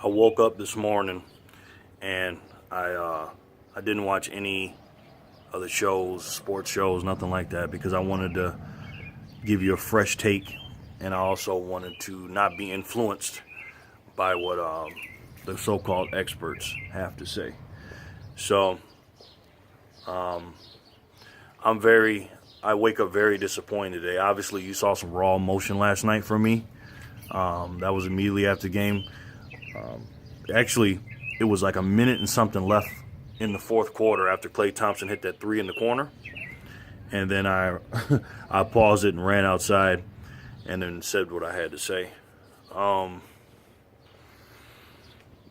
I woke up this morning and I didn't watch any of the shows, sports shows, nothing like that, because I wanted to give you a fresh take, and I also wanted to not be influenced by what the so-called experts have to say. So I'm very, I wake up very disappointed today. Obviously, you saw some raw emotion last night from me. That was immediately after the game. Actually, it was like a minute and something left in the fourth quarter after Klay Thompson hit that three in the corner. And then I I paused it and ran outside and then said what I had to say. Um,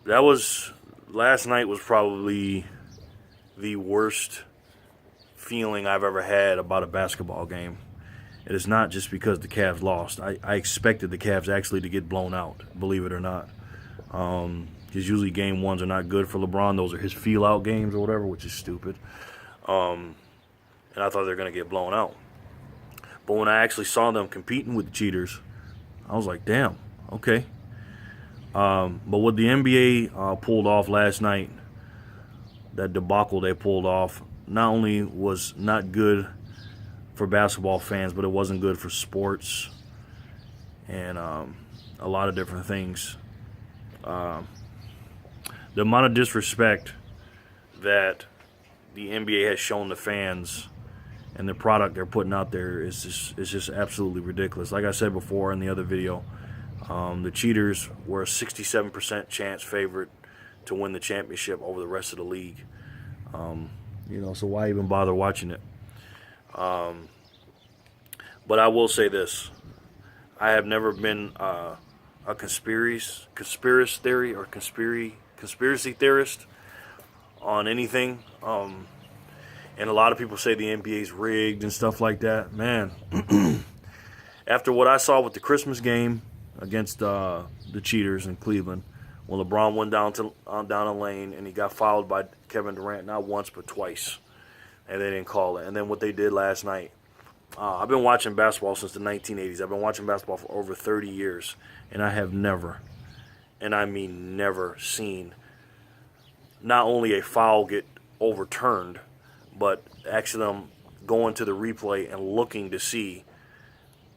that was last night was probably the worst feeling I've ever had about a basketball game. It is not just because the Cavs lost. I expected the Cavs actually to get blown out, believe it or not. Because usually game ones are not good for LeBron. Those are his feel-out games or whatever, which is stupid. And I thought they were going to get blown out. But when I actually saw them competing with the cheaters, I was like, damn, okay. But what the NBA pulled off last night, that debacle they pulled off, not only was not good for basketball fans, but it wasn't good for sports and a lot of different things. The amount of disrespect that the NBA has shown the fans and the product they're putting out there is just absolutely ridiculous. Like I said before in the other video, the cheaters were a 67% chance favorite to win the championship over the rest of the league. So why even bother watching it? But I will say this: I have never been a conspiracy theorist on anything. And a lot of people say the NBA's rigged and stuff like that. Man, after what I saw with the Christmas game against the cheaters in Cleveland, when LeBron went down a lane and he got fouled by Kevin Durant not once but twice, and they didn't call it. And then what they did last night. I've been watching basketball since the 1980s. I've been watching basketball for over 30 years, and I have never, and I mean never, seen not only a foul get overturned, but actually them going to the replay and looking to see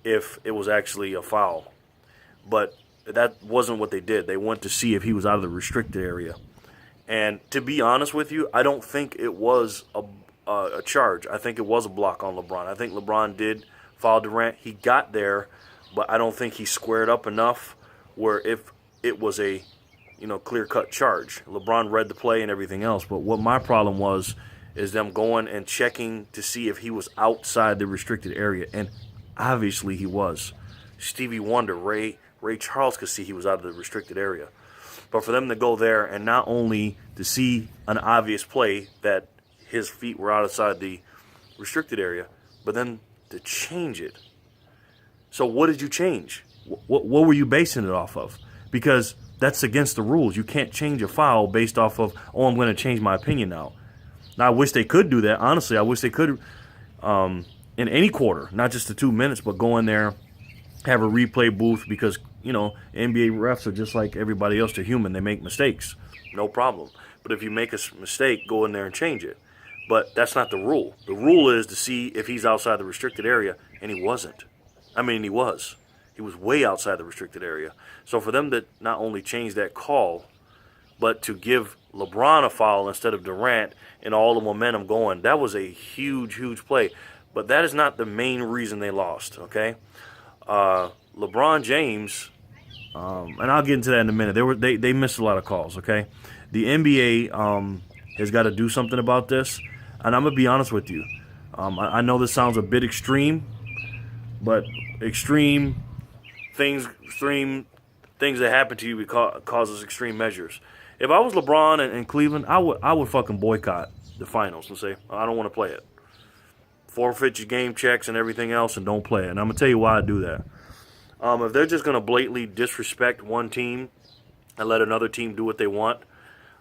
if it was actually a foul. But that wasn't what they did. They went to see if he was out of the restricted area. And to be honest with you, I don't think it was a charge. I think it was a block on LeBron. I think LeBron did foul Durant. He got there, but I don't think he squared up enough where if it was a clear-cut charge. LeBron read the play and everything else. But what my problem was is them going and checking to see if he was outside the restricted area. And obviously he was. Stevie Wonder, Ray Charles could see he was out of the restricted area. But for them to go there and not only to see an obvious play that his feet were outside the restricted area, but then to change it. So what did you change? What were you basing it off of? Because that's against the rules. You can't change a foul based off of, I'm going to change my opinion now. Now, I wish they could do that. Honestly, I wish they could in any quarter, not just the 2 minutes, but go in there, have a replay booth because, NBA refs are just like everybody else. They're human. They make mistakes. No problem. But if you make a mistake, go in there and change it. But that's not the rule. The rule is to see if he's outside the restricted area, and he wasn't. He was. He was way outside the restricted area. So for them to not only change that call, but to give LeBron a foul instead of Durant and all the momentum going, that was a huge, huge play. But that is not the main reason they lost, okay? LeBron James, and I'll get into that in a minute, they missed a lot of calls, okay? The NBA has got to do something about this. And I'm going to be honest with you. I know this sounds a bit extreme, but extreme things that happen to you causes extreme measures. If I was LeBron and Cleveland, I would fucking boycott the finals and say, I don't want to play it. Forfeit your game checks and everything else and don't play it. And I'm going to tell you why I do that. If they're just going to blatantly disrespect one team and let another team do what they want,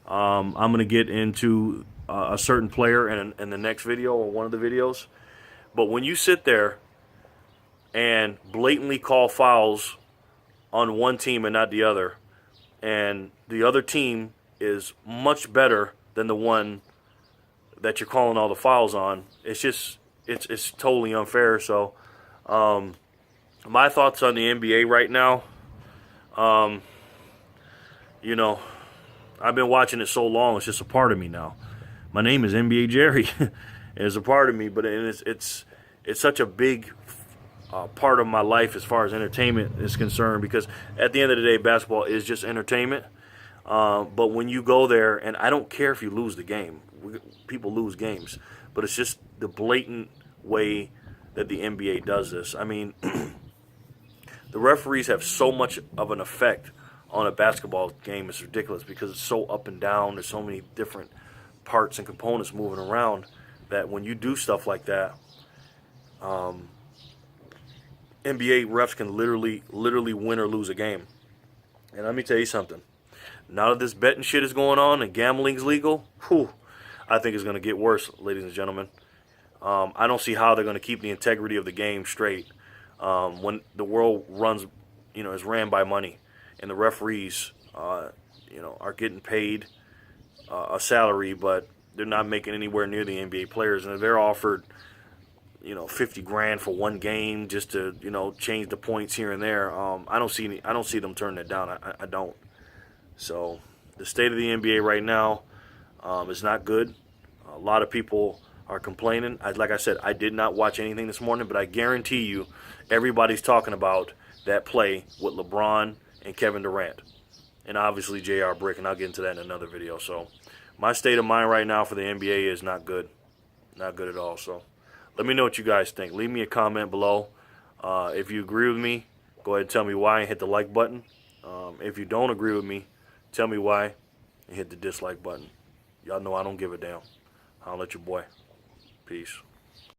I'm going to get into a certain player in the next video or one of the videos. But when you sit there and blatantly call fouls on one team and not the other, and the other team is much better than the one that you're calling all the fouls on. It's just it's totally unfair. So my thoughts on the NBA right now, you know, I've been watching it so long, it's just a part of me now. My name is NBA Jerry. It's a part of me, but it's such a big part of my life as far as entertainment is concerned, because at the end of the day, basketball is just entertainment. But when you go there, and I don't care if you lose the game, people lose games, but it's just the blatant way that the NBA does this. I mean, the referees have so much of an effect on a basketball game. It's ridiculous because it's so up and down. There's so many different parts and components moving around that when you do stuff like that, NBA refs can literally win or lose a game. And let me tell you something. Now that this betting shit is going on and gambling's legal, I think it's going to get worse, ladies and gentlemen. I don't see how they're going to keep the integrity of the game straight when the world runs, is ran by money, and the referees, are getting paid a salary, but they're not making anywhere near the NBA players, and they're offered, $50,000 for one game just to, change the points here and there. I don't see them turning it down. I don't. So the state of the NBA right now is not good. A lot of people are complaining. Like I said, I did not watch anything this morning, but I guarantee you everybody's talking about that play with LeBron and Kevin Durant. And obviously J.R. Brick, and I'll get into that in another video. So my state of mind right now for the NBA is not good. Not good at all. So let me know what you guys think. Leave me a comment below. If you agree with me, go ahead and tell me why and hit the like button. If you don't agree with me, tell me why and hit the dislike button. Y'all know I don't give a damn. I'll let your boy. Peace.